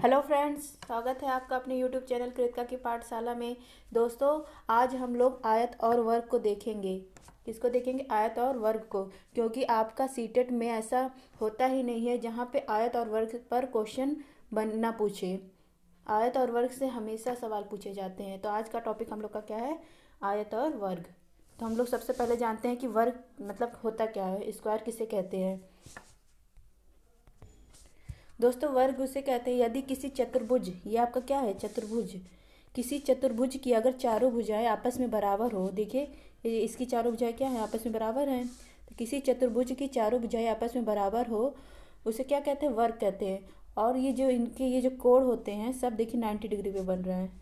Hello friends, स्वागत है आपका अपने यूट्यूब चैनल कृतिका की पाठशाला में। दोस्तों, आज हम लोग आयत और वर्ग को देखेंगे। किसको देखेंगे? आयत और वर्ग को। क्योंकि आपका सीटेट में ऐसा होता ही नहीं है जहाँ पे आयत और वर्ग पर क्वेश्चन ना पूछे। आयत और वर्ग से हमेशा सवाल पूछे जाते हैं। तो आज का टॉपिक हम लोग का क्या है? आयत और वर्ग। तो हम लोग सबसे पहले जानते हैं कि वर्ग मतलब होता क्या है, स्क्वायर किसे कहते हैं। दोस्तों, वर्ग उसे कहते हैं यदि किसी चतुर्भुज, ये आपका क्या है? चतुर्भुज। किसी चतुर्भुज की अगर चारों भुजाएं आपस में बराबर हो, देखिए इसकी चारों भुजाएं क्या है? आपस में बराबर हैं। तो किसी चतुर्भुज की चारों भुजाएं आपस में बराबर हो, उसे क्या कहते हैं? वर्ग कहते हैं। और ये जो इनके ये जो कोण होते हैं सब देखिए 90 डिग्री पे बन रहे हैं।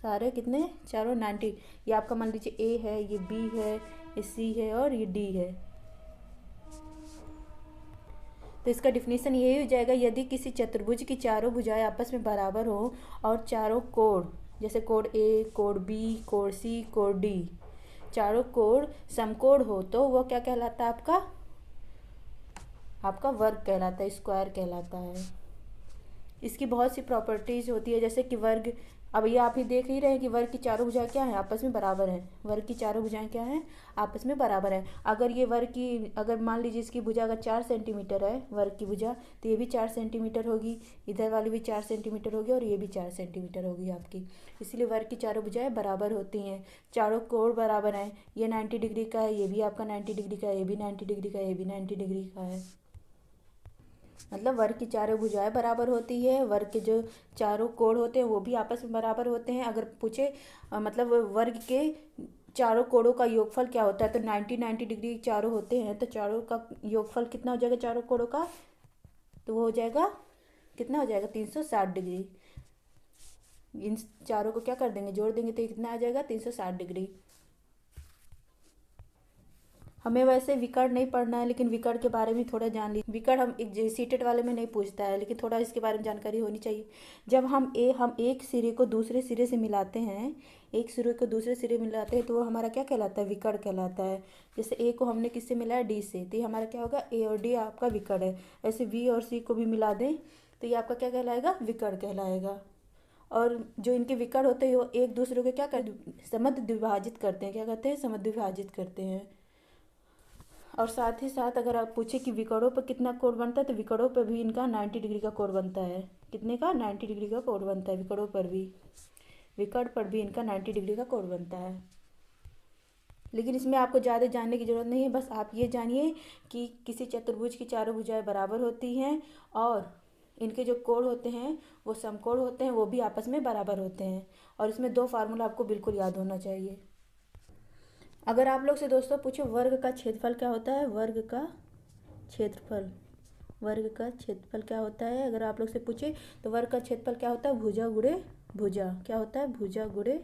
सारे कितने? चारों 90। ये आपका मान लीजिए ए है, ये बी है, ये सी है और ये डी है। तो इसका डिफिनीशन यही हो जाएगा, यदि किसी चतुर्भुज की चारों भुजाएं आपस में बराबर हो और चारों कोण, जैसे कोण ए, कोण बी, कोण सी, कोण डी, चारों कोण समकोण हो, तो वो क्या कहलाता है? आपका आपका वर्ग कहलाता है, स्क्वायर कहलाता है। इसकी बहुत सी प्रॉपर्टीज होती है, जैसे कि वर्ग, अब ये आप ही देख ही रहे हैं कि वर्ग की चारों भुजाएं क्या हैं? आपस में बराबर हैं। वर्ग की चारों भुजाएं क्या हैं? आपस में बराबर हैं। अगर ये वर्ग की, अगर मान लीजिए इसकी भुजा अगर 4 सेंटीमीटर है, वर्ग की भुजा, तो ये भी 4 सेंटीमीटर होगी, इधर वाली भी 4 सेंटीमीटर होगी और ये भी 4 सेंटीमीटर होगी आपकी। इसलिए वर्ग की चारों भुजाएं बराबर होती हैं। चारों कोण बराबर हैं। ये 90 डिग्री का है, ये भी आपका 90 डिग्री का है, ये भी 90 डिग्री का है, ये भी 90 डिग्री का है। मतलब वर्ग की चारों भुजाएं बराबर होती है। वर्ग के जो चारों कोण होते हैं वो भी आपस में बराबर होते हैं। अगर पूछे मतलब वर्ग के चारों कोणों का योगफल क्या होता है, तो 90 डिग्री चारों होते हैं, तो चारों का योगफल कितना हो जाएगा चारों कोणों का? तो वो हो जाएगा, कितना हो जाएगा? 360 डिग्री। इन चारों को क्या कर देंगे? जोड़ देंगे तो ये कितना आ जाएगा? 360 डिग्री। हमें वैसे विकर्ण नहीं पढ़ना है, लेकिन विकर्ण के बारे में थोड़ा जान लीजिए। विकर्ण हम एक सीटेट वाले में नहीं पूछता है, लेकिन थोड़ा इसके बारे में जानकारी होनी चाहिए। जब हम एक सिरे को दूसरे सिरे से मिलाते हैं, एक सिरे को दूसरे सिरे मिलाते हैं, तो वो हमारा क्या कहलाता है? विकर्ण कहलाता है। जैसे ए को हमने किससे मिलाया? डी से, तो ये हमारा क्या होगा? ए और डी आपका विकर्ण है। ऐसे बी और सी को भी मिला दें तो ये आपका क्या कहलाएगा? विकर्ण कहलाएगा। और जो इनके विकर्ण होते हैं वो एक दूसरे को क्या कर समद्विभाजित करते हैं। क्या करते हैं? समद्विभाजित करते हैं। और साथ ही साथ अगर आप पूछे कि विकर्णों पर कितना कोण बनता है, तो विकर्णों पर भी इनका 90 डिग्री का कोण बनता है। कितने का? 90 डिग्री का कोण बनता है विकर्णों पर भी। विकर्ण पर भी इनका 90 डिग्री का कोण बनता है। लेकिन इसमें आपको ज़्यादा जानने की ज़रूरत नहीं है, बस आप ये जानिए कि किसी चतुर्भुज की चारों भुजाएं बराबर होती हैं और इनके जो कोण होते हैं वो समकोण होते हैं, वो भी आपस में बराबर होते हैं। और इसमें दो फार्मूला आपको बिल्कुल याद होना चाहिए। अगर आप लोग से दोस्तों पूछो वर्ग का क्षेत्रफल क्या होता है? वर्ग का क्षेत्रफल, वर्ग का क्षेत्रफल क्या होता है? अगर आप लोग से पूछे तो वर्ग का क्षेत्रफल क्या होता है? भुजा गुणे भुजा। क्या होता है? भुजा गुणे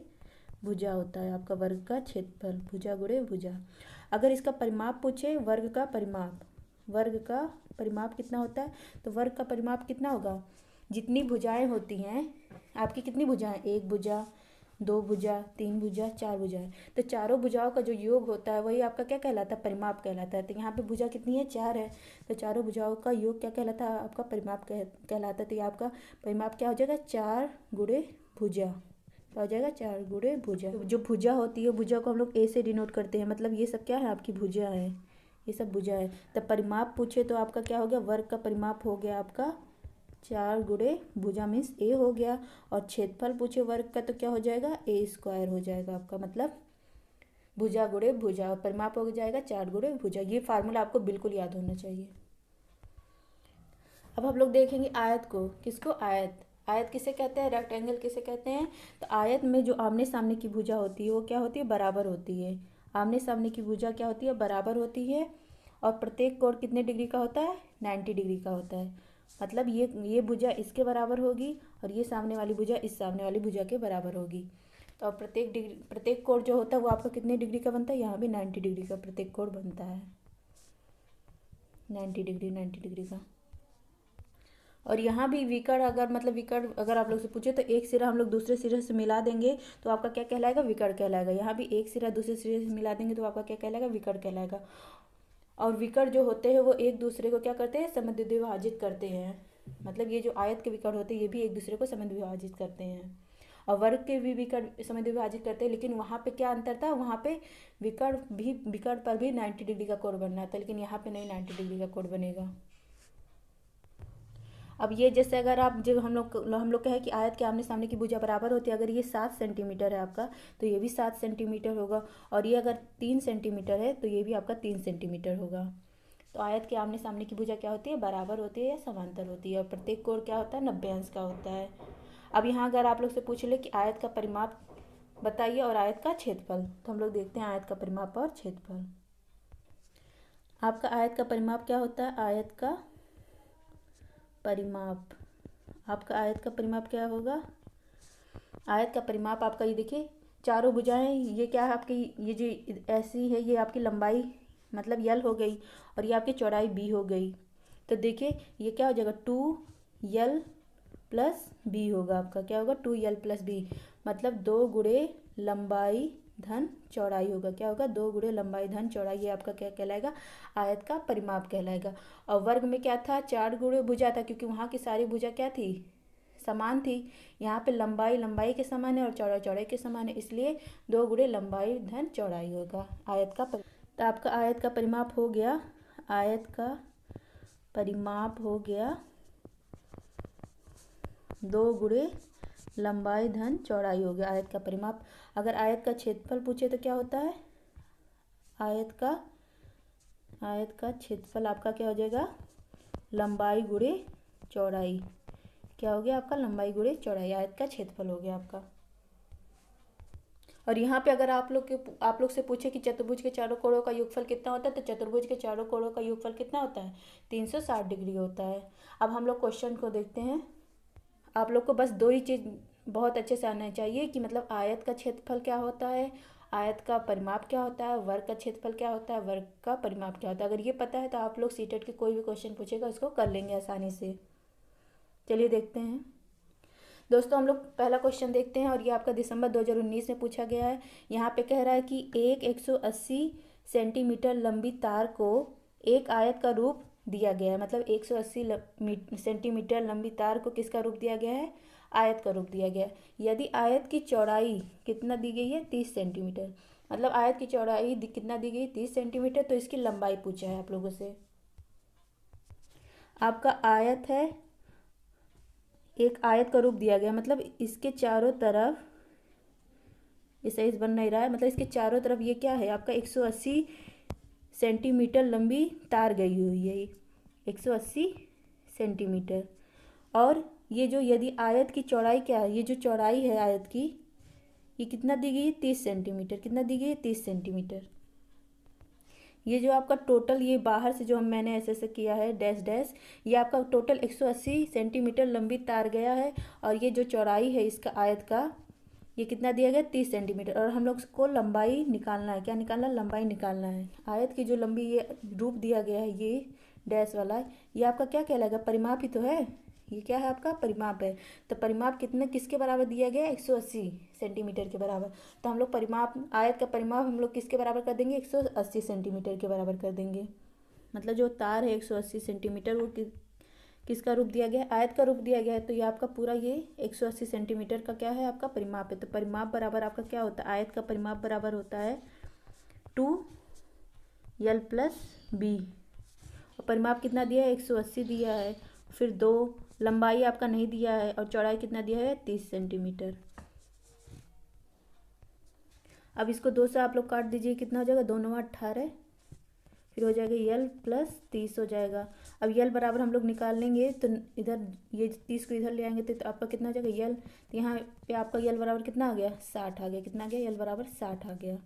भुजा होता है आपका वर्ग का क्षेत्रफल, भुजा गुणे भुजा। अगर इसका परिमाप पूछे, वर्ग का परिमाप, वर्ग का परिमाप कितना होता है? तो वर्ग का परिमाप कितना होगा? जितनी भुजाएं होती हैं आपकी, कितनी भुजाएं? एक भुजा, दो भुजा, तीन भुजा, चार भुजाएं, तो चारों भुजाओं का जो योग होता है वही आपका क्या कहलाता है? परिमाप कहलाता है। तो यहाँ पे भुजा कितनी है? 4 है। तो चारों भुजाओं का योग क्या कहलाता है? आपका परिमाप कहलाता है। तो ये आपका परिमाप क्या हो जाएगा? 4 गुणे भुजा। क्या हो जाएगा? 4 गुणे भुजा। तो जो भुजा होती है, भुजा को हम लोग ए से डिनोट करते हैं। मतलब ये सब क्या है? आपकी भुजा है, ये सब भुजा है। तब परिमाप पूछे तो आपका क्या हो गया? वर्ग का परिमाप हो गया आपका 4 गुणे भुजा मीन्स ए हो गया। और क्षेत्रफल पूछे वर्ग का तो क्या हो जाएगा? ए स्क्वायर हो जाएगा आपका। मतलब भुजा गुणे भुजा, और परिमाप हो जाएगा 4 गुणे भुजा। ये फार्मूला आपको बिल्कुल याद होना चाहिए। अब हम लोग देखेंगे आयत को। किसको? आयत। आयत किसे कहते हैं? रेक्टेंगल किसे कहते हैं? तो आयत में जो आमने सामने की भुजा होती है वो क्या होती है? बराबर होती है। आमने सामने की भुजा क्या होती है? बराबर होती है। और प्रत्येक कोण कितने डिग्री का होता है? 90 डिग्री का होता है। मतलब ये भुजा इसके बराबर होगी और ये सामने वाली भुजा इस सामने वाली भुजा के बराबर होगी। तो प्रत्येक कोण जो होता है वो आपका कितने डिग्री का बनता है? यहाँ भी 90 डिग्री का प्रत्येक कोण बनता है। 90 डिग्री का। और यहाँ भी विकर्ण, अगर मतलब विकर्ण अगर आप लोग से पूछे तो एक सिरा हम लोग दूसरे सिरे से मिला देंगे तो आपका क्या कहलाएगा? विकर्ण कहलाएगा। यहाँ भी एक सिरा दूसरे सिरे से मिला देंगे तो आपका क्या कहलाएगा? विकर्ण कहलाएगा। और विकर्ण जो होते हैं वो एक दूसरे को क्या करते हैं? समद्विभाजित करते हैं। मतलब ये जो आयत के विकर्ण होते हैं ये भी एक दूसरे को समद्विभाजित विभाजित करते हैं, और वर्ग के भी विकर्ण समद्विभाजित विभाजित करते हैं, लेकिन वहाँ पे क्या अंतर था, वहाँ पे विकर्ण पर भी 90 डिग्री का कोण बनना था, लेकिन यहाँ पे नहीं 90 डिग्री का कोण बनेगा। अब ये जैसे अगर आप जब हम लोग कहे कि आयत के आमने सामने की भुजा बराबर होती है, अगर ये 7 सेंटीमीटर है आपका तो ये भी 7 सेंटीमीटर होगा, और ये अगर 3 सेंटीमीटर है तो ये भी आपका 3 सेंटीमीटर होगा। तो आयत के आमने सामने की भुजा क्या होती है, बराबर होती है या समांतर होती है, और प्रत्येक कोण क्या होता है, 90 अंश का होता है। अब यहाँ अगर आप लोग से पूछ ले कि आयत का परिमाप बताइए और आयत का क्षेत्रफल, तो हम लोग देखते हैं आयत का परिमाप और क्षेत्रफल। आपका आयत का परिमाप क्या होता है, आयत का परिमाप, आपका आयत का परिमाप क्या होगा, आयत का परिमाप आपका ये देखिए चारों भुजाएं, ये क्या है आपकी, ये जो ऐसी है ये आपकी लंबाई मतलब यल हो गई, और ये आपकी चौड़ाई बी हो गई। तो देखिए ये क्या हो जाएगा, 2l प्लस बी होगा, आपका क्या होगा 2l प्लस बी, मतलब 2 गुणे लंबाई धन चौड़ाई होगा, क्या होगा 2 गुणे लंबाई धन चौड़ाई, ये आपका क्या कहलाएगा, आयत का परिमाप कहलाएगा। और वर्ग में क्या था, 4 गुणे भुजा था, क्योंकि वहाँ की सारी भुजा क्या थी, समान थी। यहाँ पे लंबाई लंबाई के समान है और चौड़ाई चौड़ाई के समान है, इसलिए 2 गुणे लंबाई धन चौड़ाई होगा आयत का। तो आपका आयत का परिमाप हो गया, आयत का परिमाप हो गया 2 गुणे लंबाई धन चौड़ाई हो गया आयत का परिमाप। अगर आयत का क्षेत्रफल पूछे तो क्या होता है, आयत का क्षेत्रफल आपका क्या हो जाएगा, लंबाई गुणे चौड़ाई, क्या हो गया आपका, लंबाई गुणे चौड़ाई, आयत का क्षेत्रफल हो गया आपका। और यहाँ पे अगर आप लोग से पूछे कि चतुर्भुज के चारों कोणों का योगफल कितना होता है, तो चतुर्भुज के चारों कोणों का योगफल कितना होता है, 360 डिग्री होता है। अब हम लोग क्वेश्चन को देखते हैं। आप लोग को बस 2 ही चीज़ बहुत अच्छे से आना चाहिए कि मतलब आयत का क्षेत्रफल क्या होता है, आयत का परिमाप क्या होता है, वर्ग का क्षेत्रफल क्या होता है, वर्ग का परिमाप क्या होता है। अगर ये पता है तो आप लोग सीटेट के कोई भी क्वेश्चन पूछेगा उसको कर लेंगे आसानी से। चलिए देखते हैं दोस्तों, हम लोग पहला क्वेश्चन देखते हैं, और ये आपका दिसंबर 2019 में पूछा गया है। यहाँ पे कह रहा है कि एक 180 सेंटीमीटर लंबी तार को एक आयत का रूप दिया गया है, मतलब 180 सेंटीमीटर लंबी तार को किसका रूप दिया गया है, आयत का रूप दिया गया है। यदि आयत की चौड़ाई कितना दी गई है, 30 सेंटीमीटर, मतलब आयत की चौड़ाई कितना दी गई, 30 सेंटीमीटर, तो इसकी लंबाई पूछा है आप लोगों से। आपका आयत है, एक आयत का रूप दिया गया, मतलब इसके चारों तरफ, इसे बन नहीं रहा है, मतलब इसके चारों तरफ ये क्या है आपका 180 सेंटीमीटर लंबी तार गई हुई है, 180 सेंटीमीटर। और ये जो यदि आयत की चौड़ाई क्या है, ये जो चौड़ाई है आयत की, ये कितना दी गई है, 30 सेंटीमीटर, कितना दी गई है, 30 सेंटीमीटर। ये जो आपका टोटल, ये बाहर से जो मैंने ऐसे किया है डैश डैश, ये आपका टोटल 180 सेंटीमीटर लंबी तार गया है, और ये जो चौड़ाई है इसका आयत का, ये कितना दिया गया, 30 सेंटीमीटर। और हम लोग को लंबाई निकालना है, क्या निकालना है, लंबाई निकालना है। आयत की जो लंबी ये रूप दिया गया है, ये डैश वाला, ये आपका क्या कहलाएगा, परिमाप ही तो है, ये क्या है आपका परिमाप है। तो परिमाप कितने किसके बराबर दिया गया है, 180 सेंटीमीटर के बराबर। तो हम लोग परिमाप, आयत का परिमाप हम लोग किसके बराबर कर देंगे, 180 सेंटीमीटर के बराबर कर देंगे। मतलब जो तार है 180 सेंटीमीटर, वो किसका रूप दिया गया है, आयत का रूप दिया गया है। तो ये आपका पूरा ये 180 सेंटीमीटर का क्या है, आपका परिमाप है। तो परिमाप बराबर आपका क्या होता है, आयत का परिमाप बराबर होता है 2l प्लस बी। और परिमाप कितना दिया है, 180 दिया है, फिर 2, लंबाई आपका नहीं दिया है, और चौड़ाई कितना दिया है, 30 सेंटीमीटर। अब इसको 2 से आप लोग काट दीजिए, कितना हो जाएगा, 2 9 18, फिर हो जाएगा यल प्लस 30 हो जाएगा। अब यल बराबर हम लोग निकाल लेंगे, तो इधर ये 30 को इधर ले आएंगे तो आपका कितना हो जाएगा यल, तो यहाँ पे आपका यल बराबर कितना आ गया, 60 आ गया, कितना आ गया, यल बराबर 60 आ गया।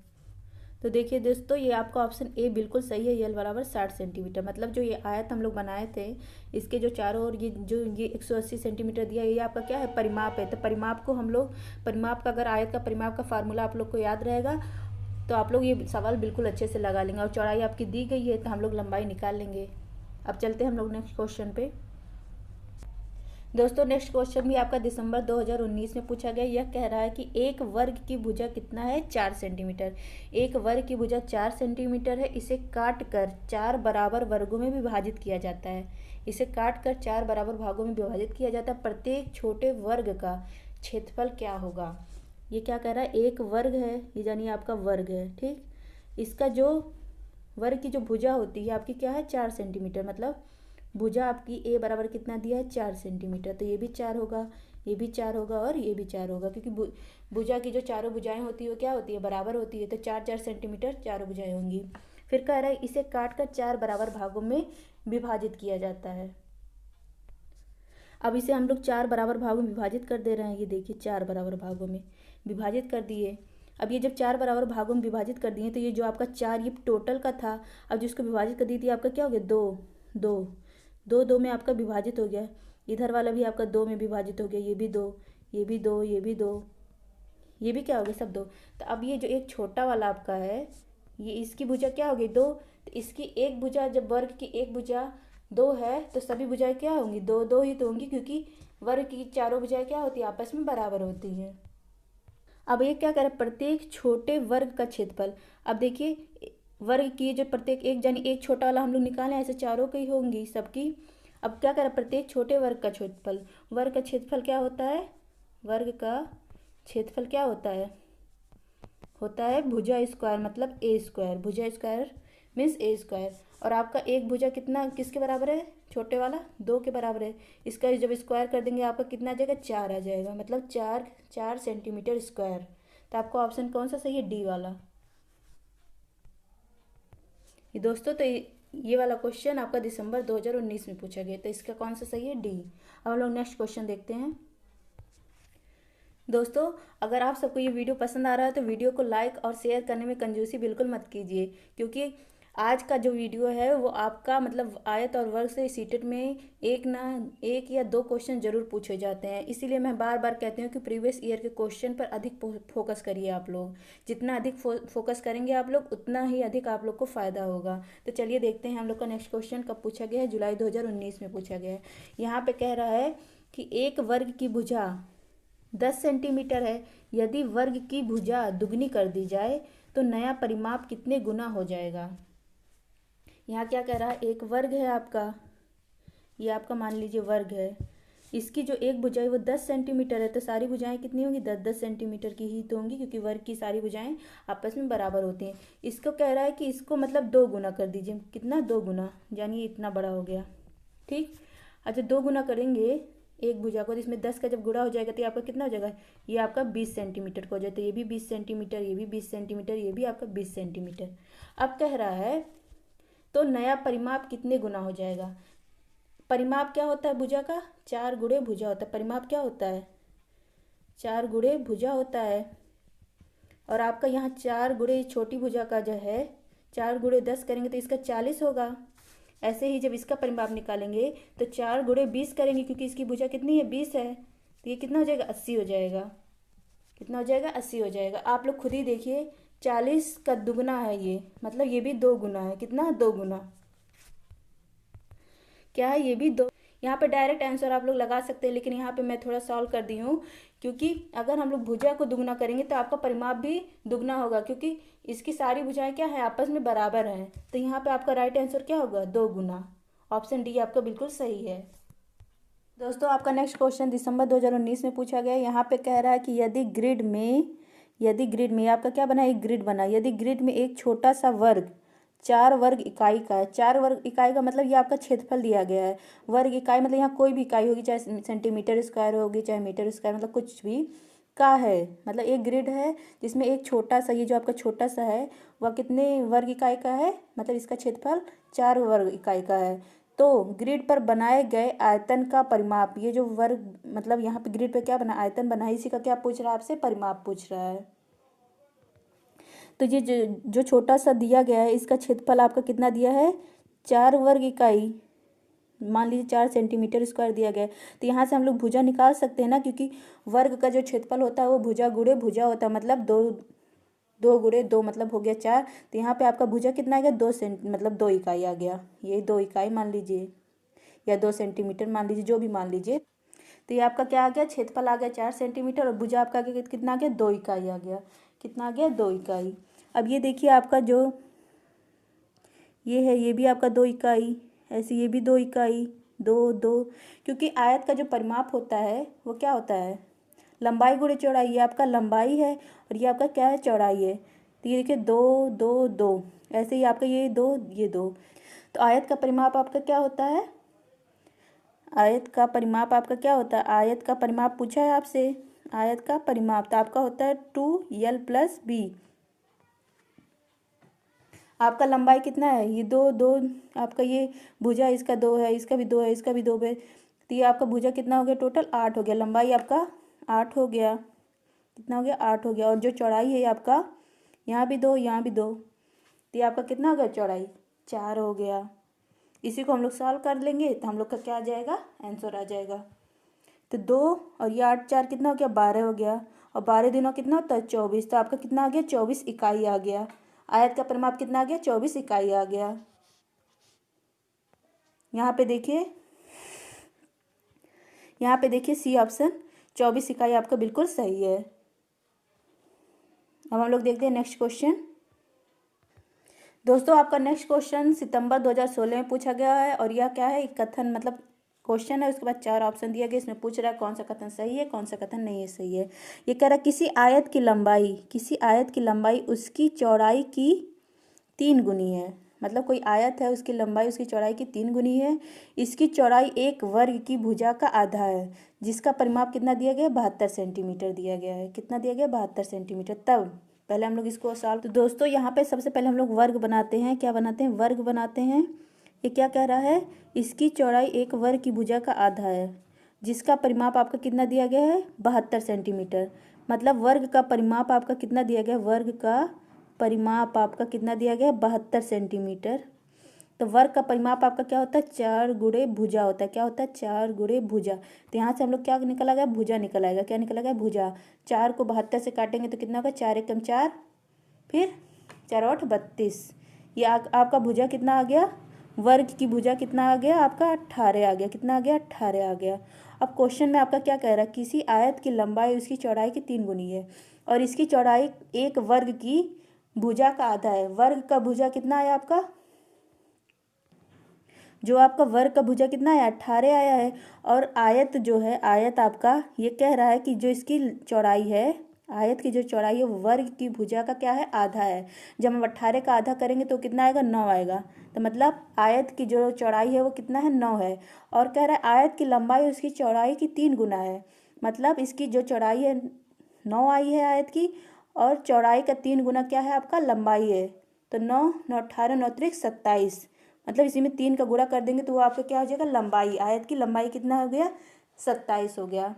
तो देखिए दोस्तों, ये आपका ऑप्शन ए बिल्कुल सही है, यल बराबर 60 सेंटीमीटर। मतलब जो ये आयत हम लोग बनाए थे, इसके जो चारों ओर ये 180 सेंटीमीटर दिया, ये आपका क्या है, परिमाप है। तो परिमाप को हम लोग, परिमाप का अगर आयत का परिमाप का फार्मूला आप लोग को याद रहेगा तो आप लोग ये सवाल बिल्कुल अच्छे से लगा लेंगे। और चौड़ाई आपकी दी गई है तो हम लोग लंबाई निकाल लेंगे। अब चलते हैं हम लोग नेक्स्ट क्वेश्चन पे। दोस्तों नेक्स्ट क्वेश्चन भी आपका दिसंबर 2019 में पूछा गया। यह कह रहा है कि एक वर्ग की भुजा कितना है, 4 सेंटीमीटर। एक वर्ग की भुजा 4 सेंटीमीटर है। इसे काट कर 4 बराबर वर्गों में विभाजित किया जाता है। इसे काट कर 4 बराबर भागों में विभाजित किया जाता है। प्रत्येक छोटे वर्ग का क्षेत्रफल क्या होगा। ये क्या कह रहा है, एक वर्ग है, ये जानिए आपका वर्ग है, ठीक। इसका जो वर्ग की जो भुजा होती है आपकी क्या है, 4 सेंटीमीटर। मतलब भुजा आपकी ए बराबर कितना दिया है, 4 सेंटीमीटर। तो ये भी 4 होगा, ये भी 4 होगा और ये भी 4 होगा, क्योंकि भुजा की जो चारों भुजाएं होती है वो क्या होती है, बराबर होती है। तो 4 4 सेंटीमीटर चारों भुजाएं होंगी। फिर कह रहा है इसे काट कर 4 बराबर भागों में विभाजित किया जाता है। अब इसे हम लोग 4 बराबर भागों में विभाजित कर दे रहे हैं। ये देखिए 4 बराबर भागों में विभाजित कर दिए। अब ये जब 4 बराबर भागों में विभाजित कर दिए तो ये जो आपका 4 ये टोटल का था। अब जिसको विभाजित कर दी थी आपका क्या हो गया, 2 2 2 2 में आपका विभाजित हो गया। इधर वाला भी आपका 2 में विभाजित हो गया। ये भी 2, ये भी 2, ये भी 2, ये भी क्या हो गया, सब 2। तो अब ये जो एक छोटा वाला आपका है, ये इसकी भुजा क्या हो गई, 2। तो इसकी एक भुजा, जब वर्ग की एक भुजा 2 है तो सभी भुजाएं क्या होंगी, 2 2 ही तो होंगी, क्योंकि वर्ग की चारों भुजाएं क्या होती है, आपस में बराबर होती हैं। अब ये क्या करे, प्रत्येक छोटे वर्ग का क्षेत्रफल। अब देखिए वर्ग की जो प्रत्येक एक, यानी एक छोटा वाला हम लोग निकालें, ऐसे चारों की होंगी सबकी। अब क्या करें, प्रत्येक छोटे वर्ग का क्षेत्रफल। वर्ग का क्षेत्रफल क्या होता है, वर्ग का क्षेत्रफल क्या होता है भुजा स्क्वायर, मतलब ए स्क्वायर। भुजा स्क्वायर मीन्स ए स्क्वायर। और आपका एक भुजा कितना, किसके बराबर है, छोटे वाला 2 के बराबर है। इसका जब स्क्वायर कर देंगे आपका कितना आ जाएगा, 4 आ जाएगा, मतलब 4 सेंटीमीटर स्क्वायर। तो आपका ऑप्शन कौन सा सही है, डी वाला। ये दोस्तों तो ये वाला क्वेश्चन आपका दिसंबर 2019 में पूछा गया, तो इसका कौन सा सही है, डी। अब हम लोग नेक्स्ट क्वेश्चन देखते हैं। दोस्तों अगर आप सबको ये वीडियो पसंद आ रहा है तो वीडियो को लाइक और शेयर करने में कंजूसी बिल्कुल मत कीजिए, क्योंकि आज का जो वीडियो है वो आपका मतलब आयत और वर्ग से सीटेट में एक या 2 क्वेश्चन जरूर पूछे जाते हैं। इसीलिए मैं बार बार कहती हूँ कि प्रीवियस ईयर के क्वेश्चन पर अधिक फोकस करिए आप लोग। जितना अधिक फोकस करेंगे आप लोग, उतना ही अधिक आप लोग को फ़ायदा होगा। तो चलिए देखते हैं हम लोग का नेक्स्ट क्वेश्चन कब पूछा गया है, जुलाई 2019 में पूछा गया है। यहाँ पे कह रहा है कि एक वर्ग की भुजा 10 सेंटीमीटर है। यदि वर्ग की भुजा दुगनी कर दी जाए तो नया परिमाप कितने गुना हो जाएगा। यहाँ क्या कह रहा है, एक वर्ग है आपका, ये आपका मान लीजिए वर्ग है। इसकी जो एक भुजा है वो 10 सेंटीमीटर है, तो सारी भुजाएं कितनी होंगी, 10 10 सेंटीमीटर की ही तो होंगी, क्योंकि वर्ग की सारी भुजाएं आपस में बराबर होती हैं। इसको कह रहा है कि इसको मतलब 2 गुना कर दीजिए। कितना, 2 गुना, यानी इतना बड़ा हो गया, ठीक। अच्छा 2 गुना करेंगे एक भुजा को, तो इसमें 10 का जब गुणा हो जाएगा तो ये आपका कितना हो जाएगा, ये आपका 20 सेंटीमीटर का हो जाए। तो ये भी 20 सेंटीमीटर, ये भी 20 सेंटीमीटर, ये भी आपका 20 सेंटीमीटर। अब कह रहा है तो नया परिमाप कितने गुना हो जाएगा। परिमाप क्या होता है भुजा का, 4 गुणे भुजा होता है। परिमाप क्या होता है, 4 गुणे भुजा होता है। और आपका यहाँ 4 गुणे छोटी भुजा का जो है, 4 गुणे 10 करेंगे तो इसका 40 होगा। ऐसे ही जब इसका परिमाप निकालेंगे तो 4 गुणे 20 करेंगे, क्योंकि इसकी भुजा कितनी है, 20 है। तो ये कितना हो जाएगा, 80 हो जाएगा। कितना हो जाएगा, 80 हो जाएगा। आप लोग खुद ही देखिए 40 का दुगना है ये, मतलब ये भी 2 गुना है। कितना, 2 गुना। क्या है, ये भी 2। यहाँ पे डायरेक्ट आंसर आप लोग लगा सकते हैं, लेकिन यहाँ पे मैं थोड़ा सॉल्व कर दी हूँ, क्योंकि अगर हम लोग भुजा को दुगना करेंगे तो आपका परिमाप भी दुगना होगा, क्योंकि इसकी सारी भुजाएं क्या है, आपस में बराबर हैं। तो यहाँ पे आपका राइट आंसर क्या होगा, 2 गुना। ऑप्शन डी आपका बिल्कुल सही है। दोस्तों आपका नेक्स्ट क्वेश्चन दिसंबर 2019 में पूछा गया। यहाँ पे कह रहा है कि यदि ग्रिड में आपका क्या बना, एक ग्रिड बना। यदि ग्रिड में एक छोटा सा वर्ग 4 वर्ग इकाई का है। 4 वर्ग इकाई का मतलब ये आपका क्षेत्रफल दिया गया है। वर्ग इकाई मतलब यहाँ कोई भी इकाई होगी, चाहे सेंटीमीटर स्क्वायर होगी, चाहे मीटर स्क्वायर, मतलब कुछ भी का है। मतलब एक ग्रिड है जिसमें एक छोटा सा, ये जो आपका छोटा सा है वह कितने वर्ग इकाई का है, मतलब इसका क्षेत्रफल 4 वर्ग इकाई का है। तो ग्रिड पर बनाए गए आयतन का परिमाप, ये जो वर्ग मतलब यहाँ पे ग्रिड पे क्या बना, आयतन बना है, इसी का क्या पूछ रहा है आपसे, परिमाप पूछ रहा है। तो ये जो छोटा सा दिया गया है इसका क्षेत्रफल आपका कितना दिया है, 4 वर्ग इकाई, मान लीजिए 4 सेंटीमीटर स्क्वायर दिया गया है। तो यहाँ से हम लोग भुजा निकाल सकते हैं ना, क्योंकि वर्ग का जो क्षेत्रफल होता है वो भुजा गुणे भुजा होता है, मतलब 2 गुणे 2 मतलब हो गया 4। तो यहाँ पे आपका भुजा कितना आ गया, 2 मतलब 2 इकाई आ गया। ये 2 इकाई मान लीजिए, या 2 सेंटीमीटर मान लीजिए, जो भी मान लीजिए। तो ये आपका क्या आ गया, क्षेत्रफल आ गया 4 सेंटीमीटर और भुजा आपका कितना आ गया, 2 इकाई आ गया। कितना आ गया, 2 इकाई। अब ये देखिए आपका जो ये है ये भी आपका 2 इकाई, ऐसे ये भी 2 इकाई, 2 2, क्योंकि आयत का जो परिमाप होता है वो क्या होता है, लंबाई गुणे चौड़ाई। ये आपका लंबाई है और ये आपका क्या है, चौड़ाई है। तो ये देखिए 2 2 2, ऐसे ही आपका ये 2 ये 2। तो आयत का परिमाप आपका क्या होता है, आयत का परिमाप आपका क्या होता है, आयत का परिमाप पूछा है आपसे, आयत का परिमाप तो आपका होता है 2l+b। आपका लंबाई कितना है, ये 2 2, आपका ये भुजा इसका 2 है, इसका भी 2 है, इसका भी 2 है, तो ये आपका भुजा कितना हो गया, टोटल 8 हो गया। लंबाई आपका 8 हो गया, कितना हो गया, 8 हो गया। और जो चौड़ाई है आपका यहाँ भी 2 यहाँ भी 2, तो ये आपका कितना हो गया, चौड़ाई 4 हो गया। इसी को हम लोग सॉल्व कर लेंगे तो हम लोग का क्या आ जाएगा, आंसर आ जाएगा। तो 2 और ये 8 4 कितना हो गया, 12 हो गया। और 12 दिनों कितना होता है, 24। तो आपका कितना आ गया, 24 इकाई आ गया। आयत का परिमाप कितना आ गया, 24 इकाई आ गया। यहाँ पे देखिए, यहाँ पे देखिए सी ऑप्शन 24 इकाई आपका बिल्कुल सही है। अब हम लोग देखते हैं नेक्स्ट क्वेश्चन। दोस्तों आपका नेक्स्ट क्वेश्चन सितंबर 2016 में पूछा गया है और यह क्या है, एक कथन मतलब क्वेश्चन है, उसके बाद 4 ऑप्शन दिया गया। इसमें पूछ रहा है कौन सा कथन सही है, कौन सा कथन नहीं है सही है। ये कह रहा है किसी आयत की लंबाई उसकी चौड़ाई की 3 गुनी है। मतलब कोई आयत है, उसकी लंबाई उसकी चौड़ाई की 3 गुनी है। इसकी चौड़ाई एक वर्ग की भुजा का आधा है, जिसका परिमाप कितना दिया गया है, 72 सेंटीमीटर दिया गया है। कितना दिया गया, 72 सेंटीमीटर। तब पहले हम लोग इसको सॉल्व, तो दोस्तों यहाँ पे सबसे पहले हम लोग वर्ग बनाते हैं। क्या बनाते हैं, वर्ग बनाते हैं। ये क्या कह रहा है, इसकी चौड़ाई एक वर्ग की भुजा का आधा है, जिसका परिमाप आपका कितना दिया गया है, 72 सेंटीमीटर। मतलब वर्ग का परिमाप आपका कितना दिया गया, वर्ग का परिमाप आपका कितना दिया गया, 72 सेंटीमीटर। तो वर्ग का परिमाप आपका क्या होता है, 4 गुणे भुजा होता है। क्या होता है, 4 गुणे भुजा। तो यहाँ से हम लोग क्या निकल आएगा, भुजा निकल आएगा। क्या निकल आएगा, भुजा। 4 को 72 से काटेंगे तो कितना होगा, 4 एकम 4, फिर 4 8 32। ये आपका भुजा कितना आ गया, वर्ग की भुजा कितना आ गया आपका, 18 आ गया। कितना आ गया, 18 आ गया। अब क्वेश्चन में आपका क्या कह रहा है, किसी आयत की लंबाई उसकी चौड़ाई की 3 गुनी है और इसकी चौड़ाई एक वर्ग की भुजा का आधा है। वर्ग का भुजा कितना आया आपका, जो आपका वर्ग का भुजा कितना आया, 18 आया है। और आयत जो है, आयत आपका ये कह रहा है कि जो इसकी चौड़ाई है, आयत की जो चौड़ाई है वर्ग की भुजा का क्या है, आधा है। जब हम 18 का आधा करेंगे तो कितना आएगा, 9 आएगा। तो मतलब आयत की जो चौड़ाई है वो कितना है, 9 है। और कह रहा है आयत की लंबाई उसकी चौड़ाई की 3 गुना है। मतलब इसकी जो चौड़ाई है 9 आई है आयत की, और चौड़ाई का 3 गुना क्या है आपका, लंबाई है। तो 9 9 18 9 त्रिक 27, मतलब इसी में 3 का गुणा कर देंगे तो वो आपका क्या हो जाएगा, लंबाई। आयत की लंबाई कितना हो गया, 27 हो गया।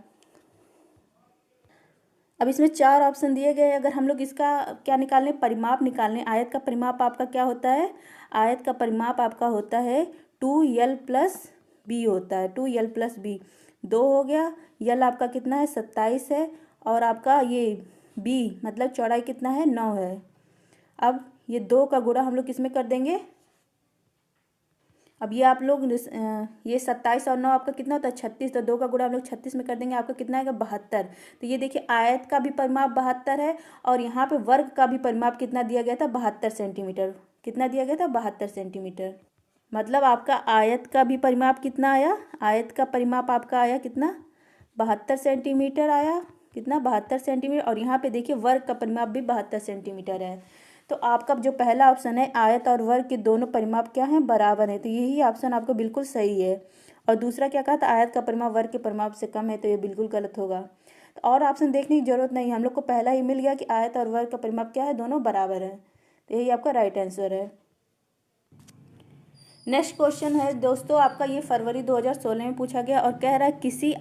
अब इसमें 4 ऑप्शन दिए गए। अगर हम लोग इसका क्या निकालें, परिमाप निकालें। आयत का परिमाप आपका क्या होता है, आयत का परिमाप आपका होता है 2l+b होता है। 2l+b, 2 हो गया। यल आपका कितना है, 27 है। और आपका ये b मतलब चौड़ाई कितना है, 9 है। अब ये 2 का गुणा हम लोग किस में कर देंगे, अब ये आप लोग ये 27 और 9 आपका कितना होता है, 36। तो 2 का गुणा हम लोग 36 में कर देंगे, आपका कितना आएगा, 72। तो ये देखिए आयत का भी परिमाप 72 है और यहाँ पे वर्ग का भी परिमाप कितना दिया गया था, 72 सेंटीमीटर। कितना दिया गया था, 72 सेंटीमीटर। मतलब आपका आयत का भी परिमाप कितना आया, आयत का परिमाप आपका आया कितना, 72 सेंटीमीटर आया। कितना, 72 सेंटीमीटर। और यहाँ पे देखिए वर्ग का परिमाप भी 72 सेंटीमीटर है। तो आपका जो पहला ऑप्शन है, आयत और वर्ग के दोनों परिमाप क्या हैं, बराबर है। तो यही ऑप्शन आपका बिल्कुल सही है। और दूसरा क्या कहा था, आयत का परिमाप वर्ग के परिमाप से कम है, तो ये बिल्कुल गलत होगा। तो और ऑप्शन देखने की जरूरत नहीं, हम लोग को पहला ही मिल गया कि आयत और वर्ग का परिमाप क्या है, दोनों बराबर है। तो यही आपका राइट आंसर है। नेक्स्ट क्वेश्चन है दोस्तों आपका, ये फरवरी 2016 में पूछा गया और कह रहा है किसी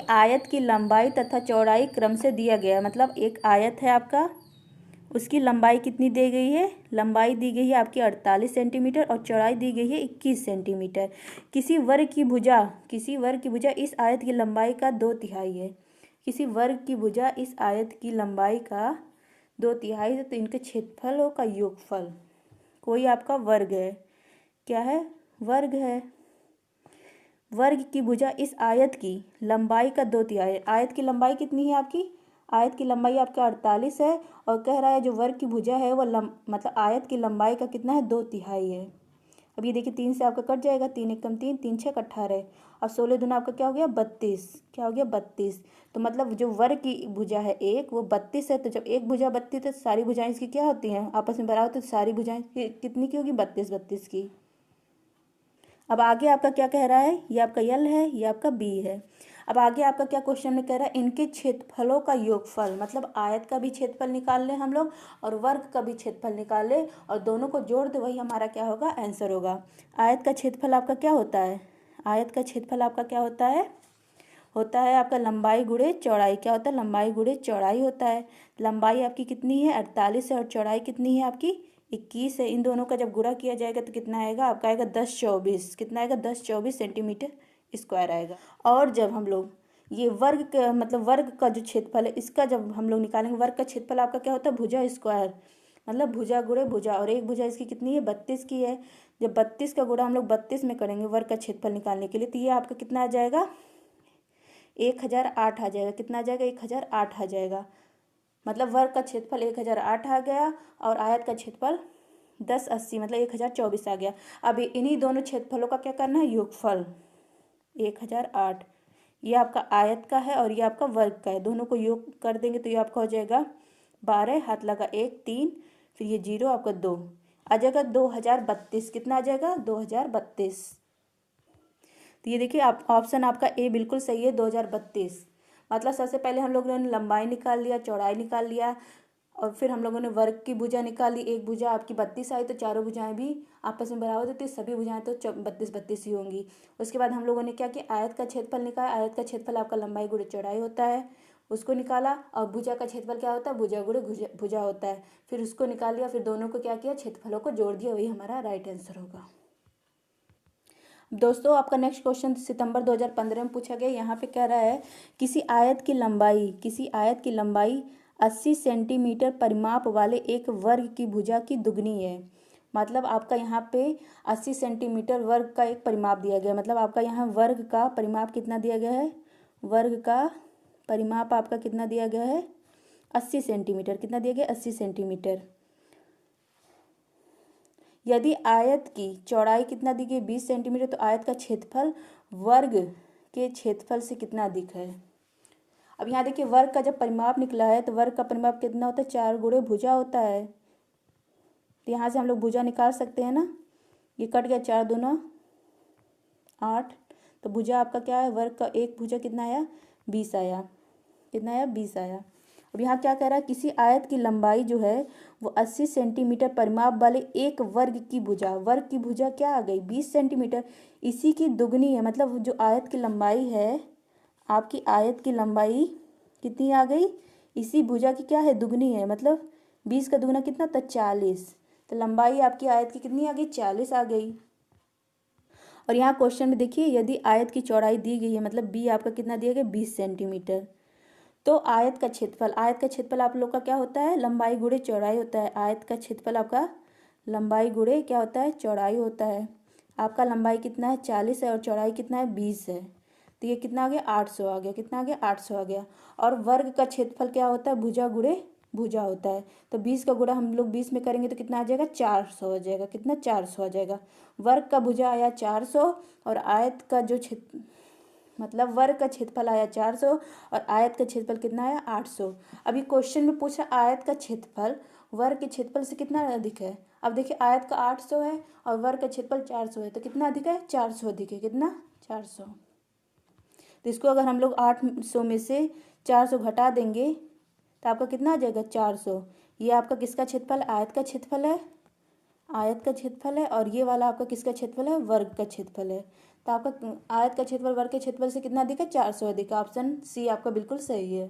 आयत की लंबाई तथा चौड़ाई क्रम से दिया गया है। मतलब एक आयत है आपका, उसकी लंबाई कितनी दी गई है, लंबाई दी गई है आपकी 48 सेंटीमीटर और चौड़ाई दी गई है 21 सेंटीमीटर। किसी वर्ग की भुजा इस आयत की लंबाई का 2/3 है। किसी वर्ग की भुजा इस आयत की लंबाई का 2/3 है, तो इनके क्षेत्रफलों का योगफल, कोई आपका वर्ग है, क्या है, वर्ग है। वर्ग की भुजा इस आयत की लंबाई का 2/3। आयत की लंबाई कितनी है आपकी? आयत की लंबाई आपका 48 है और कह रहा है जो वर्ग की भुजा है वो मतलब आयत की लंबाई का कितना है? 2/3 है। अब ये देखिए 3 से आपका कट जाएगा, 3 एकम 3, 3 छः 18 और 16 दूना आपका क्या हो गया? 32। क्या हो गया? 32। तो मतलब जो वर्ग की भुजा है एक वो 32 है। तो जब एक भुजा 32 है तो सारी भुजाएं इसकी क्या होती हैं? आपस में बराबर। तो सारी भुजाएं कितनी की होगी? 32 32 की। अब आगे आपका क्या कह रहा है? ये आपका यल है, ये आपका बी है। अब आगे आपका क्या क्वेश्चन में कह रहा है? इनके क्षेत्रफलों का योगफल, मतलब आयत का भी क्षेत्रफल निकाल लें हम लोग और वर्ग का भी क्षेत्रफल निकाल लें और दोनों को जोड़ दे, वही हमारा क्या होगा? आंसर होगा। आयत का क्षेत्रफल आपका क्या होता है? आयत का क्षेत्रफल आपका क्या होता है? होता है आपका लंबाई गुणे चौड़ाई। क्या होता है? लंबाई गुणे चौड़ाई होता है। लंबाई आपकी कितनी है? 48 है और चौड़ाई कितनी है आपकी? 21 है। इन दोनों का जब गुणा किया जाएगा तो कितना आएगा? आपका आएगा 1024। कितना आएगा? 1024 सेंटीमीटर स्क्वायर आएगा। और जब हम लोग ये वर्ग का मतलब वर्ग का जो क्षेत्रफल है इसका जब हम लोग निकालेंगे, वर्ग का क्षेत्रफल आपका क्या होता है? भुजा स्क्वायर, मतलब भुजा गुणे भुजा। और एक भुजा इसकी कितनी है? 32 की है। जब 32 का गुणा हम लोग 32 में करेंगे वर्ग का क्षेत्रफल निकालने के लिए तो ये आपका कितना आ जाएगा? 1008 आ जाएगा। कितना आ जाएगा? 1008 आ जाएगा। मतलब वर्ग का क्षेत्रफल 1008 आ गया और आयत का क्षेत्रफल 1080 मतलब 1024 आ गया। अब इन्हीं दोनों क्षेत्रफलों का क्या करना है? योगफल 1008। ये आपका आयत का है और ये आपका वर्ग का है। दोनों को योग कर देंगे तो ये आपका हो जाएगा 12, हाथ लगा 1 3, फिर ये 0 आपका 2 आ जाएगा 2032। कितना आ जाएगा? 2032। तो ये देखिए आप ऑप्शन आपका ए बिल्कुल सही है, 2032। मतलब सबसे पहले हम लोगों ने लंबाई निकाल लिया, चौड़ाई निकाल लिया और फिर हम लोगों ने वर्ग की भुजा निकाली। एक भुजा आपकी 32 आई तो चारों भुजाएं भी आपस में बराबर होती, सभी भुजाएं तो 32 32 ही होंगी। उसके बाद हम लोगों ने क्या किया? आयत का क्षेत्रफल निकाला। आयत का क्षेत्रफल आपका लंबाई गुणे चौड़ाई होता है, उसको निकाला। और भुजा का क्षेत्रफल क्या होता है? भुजा गुणे भुजा होता है। फिर उसको निकाल लिया, फिर दोनों को क्या किया? क्षेत्रफलों को जोड़ दिया। वही हमारा राइट आंसर होगा। दोस्तों आपका नेक्स्ट क्वेश्चन सितंबर 2015 में पूछा गया। यहाँ पे कह रहा है किसी आयत की लंबाई 80 सेंटीमीटर परिमाप वाले एक वर्ग की भुजा की दुगनी है। मतलब आपका यहाँ पे 80 सेंटीमीटर वर्ग का एक परिमाप दिया गया। मतलब आपका यहाँ वर्ग का परिमाप कितना दिया गया है? वर्ग का परिमाप आपका कितना दिया गया है? 80 सेंटीमीटर। कितना दिया गया? 80 सेंटीमीटर। यदि आयत की चौड़ाई कितना दी गई? 20 सेंटीमीटर। तो आयत का क्षेत्रफल वर्ग के क्षेत्रफल से कितना अधिक है? अब यहाँ देखिए वर्ग का जब परिमाप निकला है तो वर्ग का परिमाप कितना होता है? 4 गुणे भुजा होता है। तो यहाँ से हम लोग भुजा निकाल सकते हैं ना। ये कट गया, 4 दूना 8। तो भुजा आपका क्या है? वर्ग का एक भुजा कितना आया? 20 आया। कितना आया? 20 आया। अब यहाँ क्या कह रहा है? किसी आयत की लंबाई जो है वो 80 सेंटीमीटर परिमाप वाले एक वर्ग की भुजा क्या आ गई? 20 सेंटीमीटर। इसी की दुगनी है। मतलब जो आयत की लंबाई है, आपकी आयत की लंबाई कितनी आ गई? इसी भुजा की क्या है? दुगनी है। मतलब 20 का दुगना कितना होता है? 40। तो लंबाई आपकी आयत की कितनी आ गई? 40 आ गई। और यहाँ क्वेश्चन में देखिए यदि आयत की चौड़ाई दी गई है, मतलब बी आपका कितना दिया गया? 20 सेंटीमीटर। तो आयत का क्षेत्रफल आप लोग का क्या होता है? लंबाई गुणे चौड़ाई होता है। आयत का क्षेत्रफल आपका लंबाई गुणे क्या होता है? चौड़ाई होता है। आपका लंबाई कितना है? 40 है और चौड़ाई कितना है? 20 है। तो ये कितना आ गया? 800 आ गया। कितना आ गया? 800 आ गया। और वर्ग का क्षेत्रफल क्या होता है? भुजा गुणे भुजा होता है। तो 20 का गुणा हम लोग 20 में करेंगे तो कितना आ जाएगा? 400 आ जाएगा। कितना? 400 आ जाएगा। वर्ग का भुजा आया 400 और आयत का जो क्षेत्र मतलब वर्ग का क्षेत्रफल आया 400 और आयत का क्षेत्रफल कितना आया? 800। अभी क्वेश्चन में पूछा आयत का क्षेत्रफल वर्ग के क्षेत्रफल से कितना अधिक है। अब देखिए आयत का 800 है और वर्ग का क्षेत्रफल 400 है, तो कितना अधिक है? 400 अधिक है। कितना? 400। तो इसको अगर हम लोग 800 में से 400 घटा देंगे तो आपका कितना आ जाएगा? 400। ये आपका किसका क्षेत्रफल? आयत का क्षेत्रफल है। आयत का क्षेत्रफल है और ये वाला आपका किसका क्षेत्रफल है? वर्ग का क्षेत्रफल है। तो आपका आयत का क्षेत्रफल वर्ग के क्षेत्रफल से कितना अधिक है? 400 अधिक है। ऑप्शन सी आपका बिल्कुल सही है।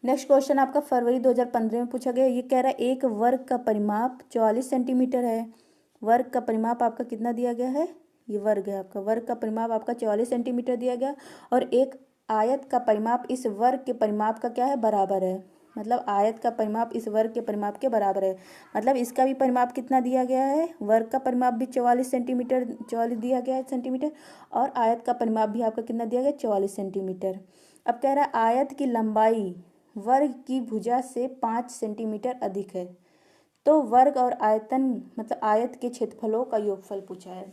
नेक्स्ट क्वेश्चन आपका फरवरी 2015 में पूछा गया। ये कह रहा है एक वर्ग का परिमाप 44 सेंटीमीटर है। वर्ग का परिमाप आपका कितना दिया गया है? ये वर्ग है आपका। वर्ग का परिमाप आपका 44 सेंटीमीटर दिया गया और एक आयत का परिमाप इस वर्ग के परिमाप का क्या है? बराबर है। मतलब आयत का परिमाप इस वर्ग के परिमाप के बराबर है। मतलब इसका भी परिमाप कितना दिया गया है, वर्ग का परिमाप भी 44 सेंटीमीटर, 44 दिया गया है सेंटीमीटर, और आयत का परिमाप भी आपका कितना दिया गया, 44 सेंटीमीटर। अब कह रहा है आयत की लंबाई वर्ग की भुजा से 5 सेंटीमीटर अधिक है, तो वर्ग और आयतन मतलब आयत के क्षेत्रफलों का योगफल पूछा है।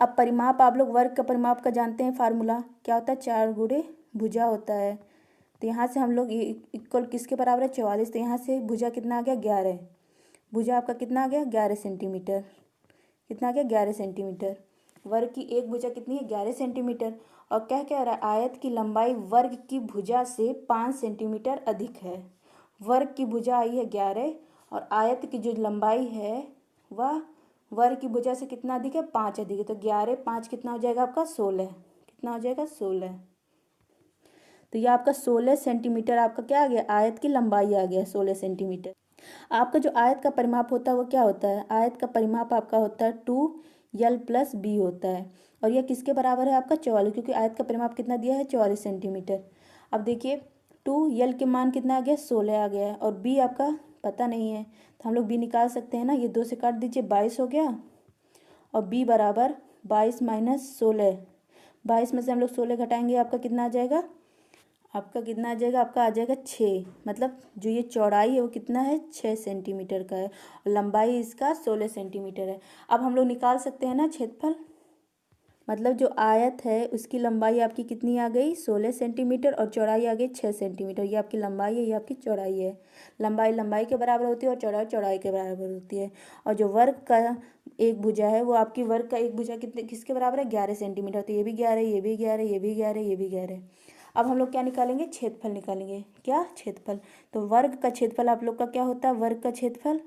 अब परिमाप आप लोग वर्ग का परिमाप का जानते हैं, फार्मूला क्या होता है, 4 गुणे भुजा होता है। तो यहाँ से हम लोग ये इक्वल किसके बराबर है, 44। तो यहाँ से भुजा कितना आ गया, 11। भुजा आपका कितना आ गया, 11 सेंटीमीटर। कितना आ गया, 11 सेंटीमीटर। वर्ग की एक भुजा कितनी है, 11 सेंटीमीटर। और क्या रहा है, आयत की लंबाई वर्ग की भुजा से 5 सेंटीमीटर अधिक है। वर्ग की भुजा आई है 11 और आयत की जो लंबाई है वह वर्ग की भुजा से कितना अधिक है, 5 अधिक है। तो 11 5 कितना हो जाएगा आपका, 16। कितना हो जाएगा, 16। तो ये आपका 16 सेंटीमीटर आपका क्या आ गया, आयत की लंबाई आ गया 16 सेंटीमीटर। आपका जो आयत का परिमाप होता है वो क्या होता है, आयत का परिमाप आपका होता है 2l+b होता है। और यह किसके बराबर है आपका, 44, क्योंकि आयत का परिमाप कितना दिया है, 44 सेंटीमीटर। अब देखिए 2l के मान कितना आ गया, 16 आ गया है, और b आपका पता नहीं है तो हम लोग b निकाल सकते हैं ना। ये 2 से काट दीजिए, 22 हो गया। और b बराबर 22 - 16, 22 में से हम लोग 16 घटाएंगे, आपका कितना आ जाएगा, आपका कितना आ जाएगा, आपका आ जाएगा 6। मतलब जो ये चौड़ाई है वो कितना है, 6 सेंटीमीटर का है, और लंबाई इसका 16 सेंटीमीटर है। अब हम लोग निकाल सकते हैं ना क्षेत्रफल। मतलब जो आयत है उसकी लंबाई आपकी कितनी आ गई, 16 सेंटीमीटर, और चौड़ाई आ गई 6 सेंटीमीटर। ये आपकी लंबाई है, ये आपकी चौड़ाई है। लंबाई लंबाई के बराबर होती है और चौड़ाई चौड़ाई के बराबर होती है। और जो वर्ग का एक भुजा है वो आपकी वर्ग का एक भुजा कितने किसके बराबर है, 11 सेंटीमीटर। तो ये भी 11, ये भी 11, ये भी 11, ये भी 11। अब हम लोग क्या निकालेंगे, क्षेत्रफल निकालेंगे। क्या, क्षेत्रफल। तो वर्ग का क्षेत्रफल आप लोग का क्या होता है, वर्ग का क्षेत्रफल,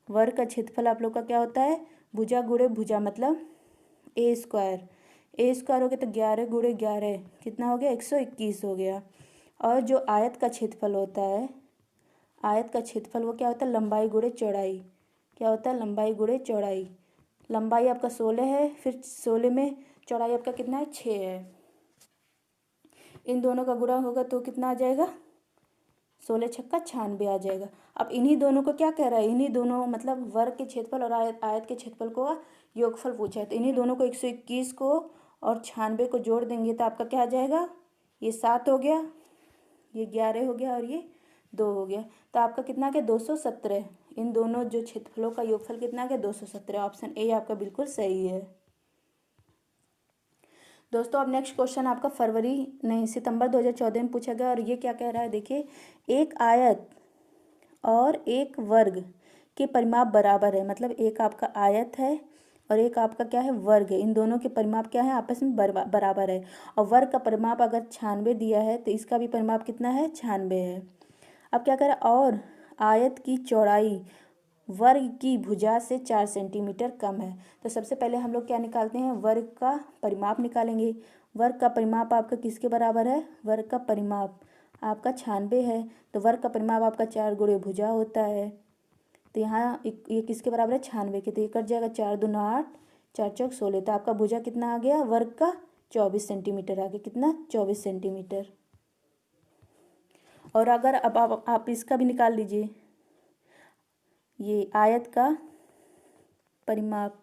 वर्ग का क्षेत्रफल आप लोग का क्या होता है, भुजा गुणे भुजा, मतलब ए स्क्वायर। ए स्क्वायर हो गया तो 11 गुणे 11 कितना हो गया, 121 हो गया। और जो आयत का क्षेत्रफल होता है, आयत का क्षेत्रफल वो क्या होता है, लंबाई गुणे चौड़ाई। क्या होता है, लंबाई गुणे चौड़ाई। लंबाई आपका 16 है, फिर 16 में चौड़ाई आपका कितना है, 6 है। इन दोनों का गुणा होगा तो कितना आ जाएगा, 16 छक्का 96 आ जाएगा। अब इन्हीं दोनों को क्या कह रहा है, इन्हीं दोनों मतलब वर्ग के क्षेत्रफल और आयत के क्षेत्रफल को योगफल पूछा है। तो इन्हीं दोनों को 121 को और 96 को जोड़ देंगे तो आपका क्या आ जाएगा, ये 7 हो गया, ये 11 हो गया, और ये 2 हो गया। तो आपका कितना आ गया, 217। इन दोनों जो क्षेत्रफलों का योगफल कितना आ गया, 217। ऑप्शन ए आपका बिल्कुल सही है। दोस्तों अब नेक्स्ट क्वेश्चन आपका सितंबर 2014 में पूछा गया, और ये क्या कह रहा है, देखिए एक आयत और एक वर्ग के परिमाप बराबर है। मतलब एक आपका आयत है और एक आपका क्या है, वर्ग है। इन दोनों के परिमाप क्या है, आपस में बराबर है। और वर्ग का परिमाप अगर 96 दिया है तो इसका भी परिमाप कितना है, 96 है। अब क्या कह रहा है, और आयत की चौड़ाई वर्ग की भुजा से 4 सेंटीमीटर कम है। तो सबसे पहले हम लोग क्या निकालते हैं, वर्ग का परिमाप निकालेंगे। वर्ग का परिमाप आपका किसके बराबर है, वर्ग का परिमाप आपका 96 है। तो वर्ग का परिमाप आपका 4 गुणे भुजा होता है। तो यहाँ ये किसके बराबर है, 96 के। तो ये कट जाएगा, 4 दूना 8, 4 चौक 16। तो आपका भुजा कितना आ गया, वर्ग का 24 सेंटीमीटर आ गया। कितना, 24 सेंटीमीटर। और अगर अब आप इसका भी निकाल लीजिए, ये आयत का परिमाप,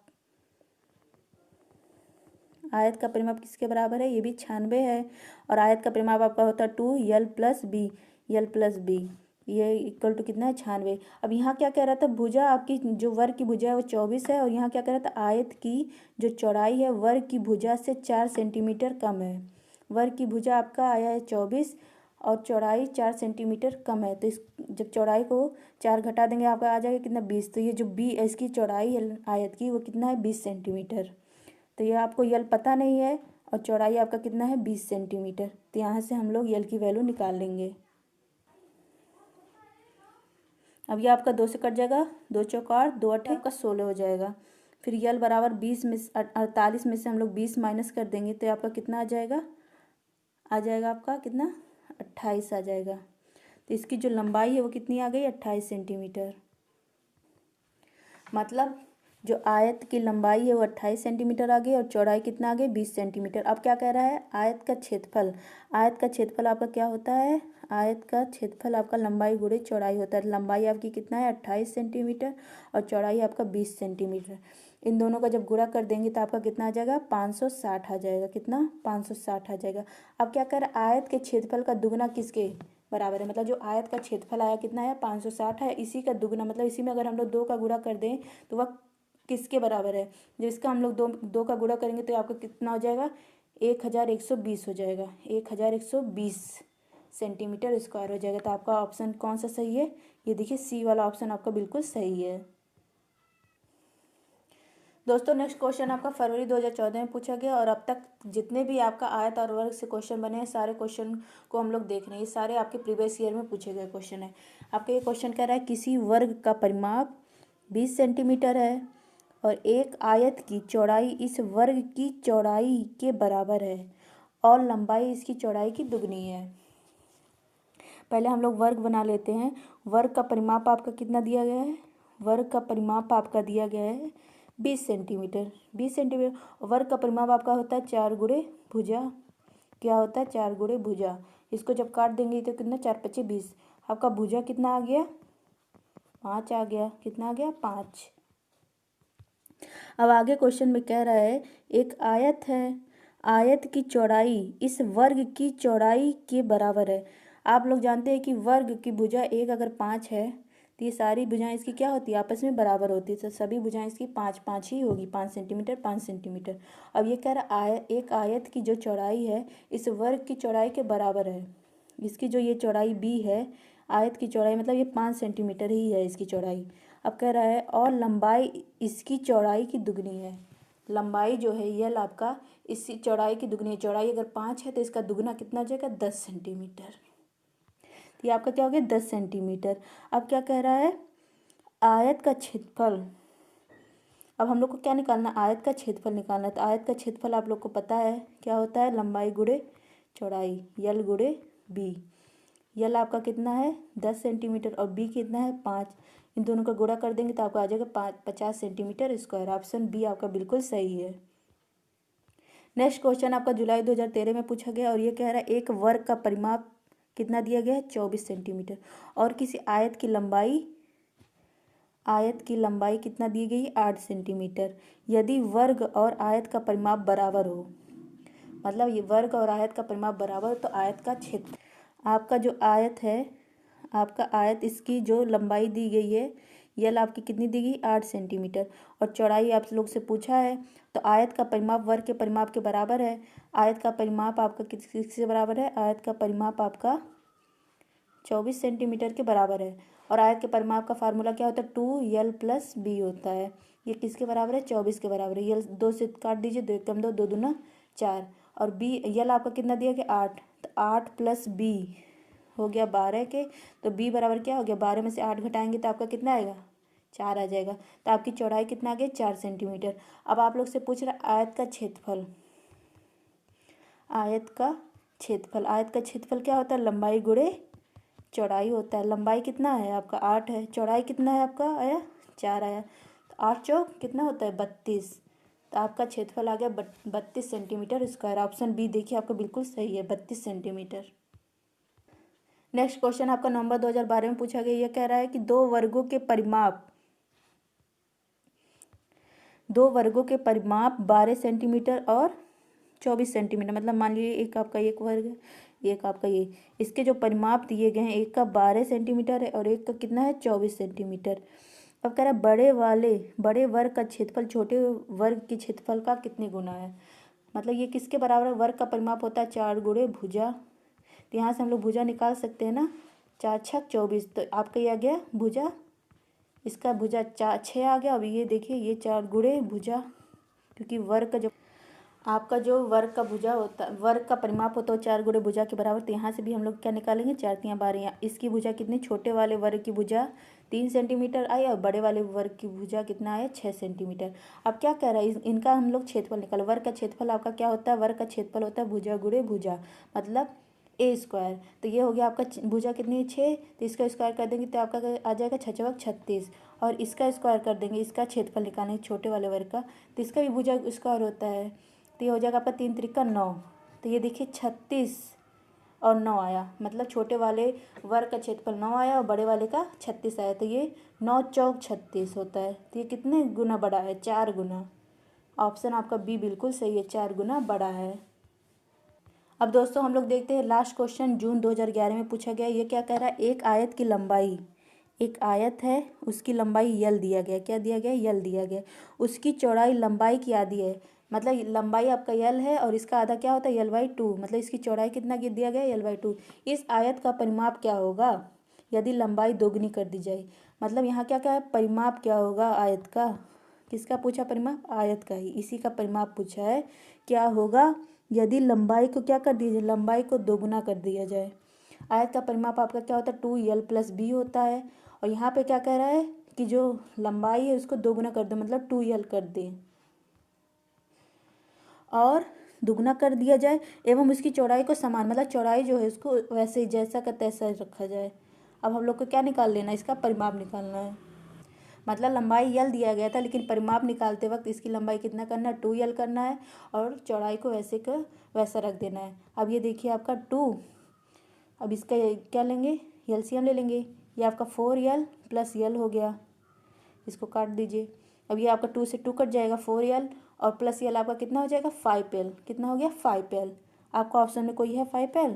आयत का परिमाप किसके बराबर है, ये भी 96 है। और आयत का परिमाप आपका होता है 2l+b, l+b, ये इक्वल टू कितना है, 96। अब यहाँ क्या कह रहा था, भुजा आपकी जो वर्ग की भुजा है वो 24 है, और यहाँ क्या कह रहा था, आयत की जो चौड़ाई है वर्ग की भुजा से 4 सेंटीमीटर कम है। वर्ग की भुजा आपका आया है 24 और चौड़ाई 4 सेंटीमीटर कम है। तो इस जब चौड़ाई को 4 घटा देंगे आपका आ जाएगा कितना, 20। तो ये जो इसकी चौड़ाई है आयत की वो कितना है, 20 सेंटीमीटर। तो ये आपको यल पता नहीं है और चौड़ाई आपका कितना है, 20 सेंटीमीटर। तो यहाँ से हम लोग यल की वैल्यू निकाल लेंगे। अब ये आपका 2 से कट जाएगा, 2 चौक 8, 2 8 आपका 16 हो जाएगा। फिर यल बराबर 20 में 48 में से हम लोग 20 माइनस कर देंगे तो आपका कितना आ जाएगा, आपका कितना, 28 आ जाएगा। तो इसकी जो लंबाई है वो कितनी आ गई, 28 सेंटीमीटर। मतलब जो आयत की लंबाई है वो 28 सेंटीमीटर आ गई और चौड़ाई कितना आ गई 20 सेंटीमीटर। अब क्या कह रहा है, आयत का क्षेत्रफल, आयत का क्षेत्रफल आपका क्या होता है, आयत का क्षेत्रफल आपका लंबाई गुणे चौड़ाई होता है। लंबाई आपकी कितना है 28 सेंटीमीटर और चौड़ाई आपका 20 सेंटीमीटर। इन दोनों का जब गुणा कर देंगे तो आपका कितना आ जाएगा 560 आ जाएगा। कितना 560 आ जाएगा। अब क्या कर आयत के क्षेत्रफल का दुगना किसके बराबर है, मतलब जो आयत का क्षेत्रफल आया कितना है 560 है, इसी का दुगना मतलब इसी में अगर हम लोग 2 का गुणा कर दें तो वह किसके बराबर है, जिसका हम लोग दो का गुणा करेंगे तो आपका कितना हो जाएगा 1120 हो जाएगा। 1120 सेंटीमीटर स्क्वायर हो जाएगा। तो आपका ऑप्शन कौन सा सही है, ये देखिए सी वाला ऑप्शन आपका बिल्कुल सही है। दोस्तों नेक्स्ट क्वेश्चन आपका फरवरी 2014 में पूछा गया और अब तक जितने भी आपका आयत और वर्ग से क्वेश्चन बने हैं सारे क्वेश्चन को हम लोग देख रहे हैं। ये सारे आपके प्रीवियस ईयर में पूछे गए क्वेश्चन है। आपका ये क्वेश्चन कह रहा है किसी वर्ग का परिमाप 20 सेंटीमीटर है और एक आयत की चौड़ाई इस वर्ग की चौड़ाई के बराबर है और लंबाई इसकी चौड़ाई की दुगनी है। पहले हम लोग वर्ग बना लेते हैं। वर्ग का परिमाप आपका कितना दिया गया है, वर्ग का परिमाप आपका दिया गया है 20 सेंटीमीटर। 20 सेंटीमीटर वर्ग का परिमाप आपका होता है 4 गुणे भुजा। क्या होता है 4 गुणे भुजा। इसको जब काट देंगे तो कितना 4 पच्चीस 20। आपका भुजा कितना आ गया 5 आ गया। कितना आ गया 5। अब आगे क्वेश्चन में कह रहा है एक आयत है, आयत की चौड़ाई इस वर्ग की चौड़ाई के बराबर है। आप लोग जानते हैं कि वर्ग की भुजा एक अगर 5 है तो ये सारी भुजाएं इसकी क्या होती है आपस में बराबर होती है। तो सभी भुजाएं इसकी 5 5 ही होगी, 5 सेंटीमीटर 5 सेंटीमीटर। अब ये कह रहा है एक आयत की जो चौड़ाई है इस वर्ग की चौड़ाई के बराबर है। इसकी जो ये चौड़ाई बी है, आयत की चौड़ाई मतलब ये 5 सेंटीमीटर ही है इसकी चौड़ाई। अब कह रहा है और लंबाई इसकी चौड़ाई की दुगनी है। लंबाई जो है यल आपका इसी चौड़ाई की दुगनी है। चौड़ाई अगर 5 है तो इसका दुगना कितना हो जाएगा 10 सेंटीमीटर। तो ये आपका क्या हो गया 10 सेंटीमीटर। अब क्या कह रहा है आयत का क्षेत्रफल। अब हम लोग को क्या निकालना, आयत का क्षेत्रफल निकालना है। तो आयत का क्षेत्रफल आप लोग को पता है क्या होता है, लंबाई गुणे चौड़ाई, यल गुणे बी। यल आपका कितना है 10 सेंटीमीटर और बी कितना है 5। इन दोनों का गुणा कर देंगे तो आपको आ जाएगा 50 सेंटीमीटर स्क्वायर। ऑप्शन बी आपका बिल्कुल सही है। नेक्स्ट क्वेश्चन आपका जुलाई 2013 में पूछा गया और ये कह रहा है एक वर्ग का परिमाप कितना दिया गया है 24 सेंटीमीटर और किसी आयत की लंबाई, आयत की लंबाई कितना दी गई 8 सेंटीमीटर। यदि वर्ग और आयत का परिमाप बराबर हो, मतलब ये वर्ग और आयत का परिमाप बराबर हो तो आयत का क्षेत्र, आपका जो आयत है, आपका आयत इसकी जो लंबाई दी गई है यल आपकी कितनी दी गई 8 सेंटीमीटर और चौड़ाई आप लोग से पूछा है तो आयत का परिमाप वर्ग के परिमाप के बराबर है। आयत का परिमाप आपका किससे बराबर है, आयत का परिमाप आपका 24 सेंटीमीटर के बराबर है और आयत के परिमाप का फार्मूला क्या होता है 2l + b होता है। ये किसके बराबर है 24 के बराबर है। यल 2 से काट दीजिए, 2 कम 2 2 दूना 4 और बी यल आपका कितना दिया गया 8। तो 8 + b हो गया 12 के। तो b बराबर क्या हो गया 12 में से 8 घटाएंगे तो आपका कितना आएगा 4 आ जाएगा। तो आपकी चौड़ाई कितना आ गया 4 सेंटीमीटर। अब आप लोग से पूछ रहा है आयत का क्षेत्रफल। आयत का क्षेत्रफल, आयत का क्षेत्रफल क्या होता है लंबाई गुणे चौड़ाई होता है। लंबाई कितना है आपका 8 है, चौड़ाई कितना है आपका आया 4 आया। तो 8 चौक कितना होता है 32। तो आपका क्षेत्रफल आ गया 32 सेंटीमीटर स्क्वायर। ऑप्शन बी देखिए आपका बिल्कुल सही है 32 सेंटीमीटर। नेक्स्ट क्वेश्चन आपका नवंबर 2012 में पूछा गया। यह कह रहा है कि दो वर्गों के परिमाप 12 सेंटीमीटर और 24 सेंटीमीटर, मतलब मान लीजिए एक आपका एक वर्ग है एक आपका ये, इसके जो परिमाप दिए गए हैं एक का 12 सेंटीमीटर है और एक का कितना है 24 सेंटीमीटर। अब कह रहा है बड़े वर्ग का क्षेत्रफल छोटे वर्ग के क्षेत्रफल का कितने गुना है। मतलब ये किसके बराबर है, वर्ग का परिमाप होता है 4 गुणे भुजा। तो यहाँ से हम लोग भुजा निकाल सकते हैं ना, 4 छक 24। तो आपका ये आ गया भुजा, इसका भुजा 6 आ गया। अब ये देखिए ये 4 गुणे भुजा, क्योंकि वर्ग का जो आपका जो वर्ग का भुजा होता है, वर्ग का परिमाप होता है 4 गुणे भुजा के बराबर। तो यहाँ से भी हम लोग क्या निकालेंगे 4 तियाँ 12। इसकी भुजा कितनी, छोटे वाले वर्ग की भुजा 3 सेंटीमीटर आई और बड़े वाले वर्ग की भुजा कितना आया 6 सेंटीमीटर। अब क्या कह रहा है इनका हम लोग क्षेत्रफल निकालो। वर्ग का क्षेत्रफल आपका क्या होता है, वर्ग का क्षेत्रफल होता है भुजा गुणे भुजा मतलब ए स्क्वायर। तो ये हो गया आपका भुजा कितनी है 6, तो इसका स्क्वायर कर देंगे तो आपका आ जाएगा 6 चौक 36 और इसका स्क्वायर कर देंगे, इसका क्षेत्रफल निकालेंगे छोटे वाले वर्ग का, तो इसका भी भुजा स्क्वायर होता है। तो ये हो जाएगा आपका 3 त्रिक का 9। तो ये देखिए 36 और 9 आया, मतलब छोटे वाले वर्ग का क्षेत्रफल 9 आया और बड़े वाले का 36 आया। तो ये 9 चौक 36 होता है। तो ये कितने गुना बड़ा है? 4 गुना। ऑप्शन आपका बी बिल्कुल सही है, 4 गुना बड़ा है। अब दोस्तों हम लोग देखते हैं लास्ट क्वेश्चन जून 2011 में पूछा गया। ये क्या कह रहा है? एक आयत की लंबाई, एक आयत है उसकी लंबाई यल दिया गया। क्या दिया गया? यल दिया गया। उसकी चौड़ाई लंबाई की आधी है, मतलब लंबाई आपका यल है और इसका आधा क्या होता है? यल/2, मतलब इसकी चौड़ाई कितना दिया गया? यल/2। इस आयत का परिमाप क्या होगा यदि लंबाई दोगुनी कर दी जाए? मतलब यहाँ क्या क्या है? परिमाप क्या होगा आयत का? किसका पूछा परिमाप? आयत का ही, इसी का परिमाप पूछा है। क्या होगा यदि लंबाई को क्या कर दिया जाए? लंबाई को दोगुना कर दिया जाए। आयत का परिमाप आपका क्या होता है? 2l+b होता है। और यहाँ पे क्या कह रहा है कि जो लंबाई है उसको दोगुना कर दो, मतलब 2l कर दें और दुगना कर दिया जाए, एवं उसकी चौड़ाई को समान, मतलब चौड़ाई जो है उसको वैसे ही जैसा का तैसा रखा जाए। अब हम लोग को क्या निकाल लेना है? इसका परिमाप निकालना है। मतलब लंबाई यल दिया गया था, लेकिन परिमाप निकालते वक्त इसकी लंबाई कितना करना है? 2l करना है और चौड़ाई को वैसे का वैसा रख देना है। अब ये देखिए आपका 2, अब इसका क्या लेंगे? एलसीएम ले लेंगे। ये आपका 4l + l हो गया, इसको काट दीजिए। अब ये आपका 2 से 2 कट जाएगा, 4l और प्लस l आपका कितना हो जाएगा? 5l। कितना हो गया? 5l। आपका ऑप्शन में कोई है 5l?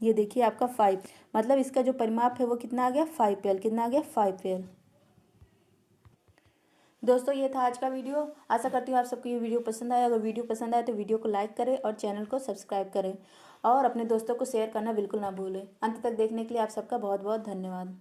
ये देखिए आपका 5, मतलब इसका जो परिमाप है वो कितना आ गया? 5l। कितना आ गया? 5l। दोस्तों ये था आज का वीडियो। आशा करती हूँ आप सबको ये वीडियो पसंद आया। अगर वीडियो पसंद आए तो वीडियो को लाइक करें और चैनल को सब्सक्राइब करें और अपने दोस्तों को शेयर करना बिल्कुल ना भूलें। अंत तक देखने के लिए आप सबका बहुत बहुत धन्यवाद।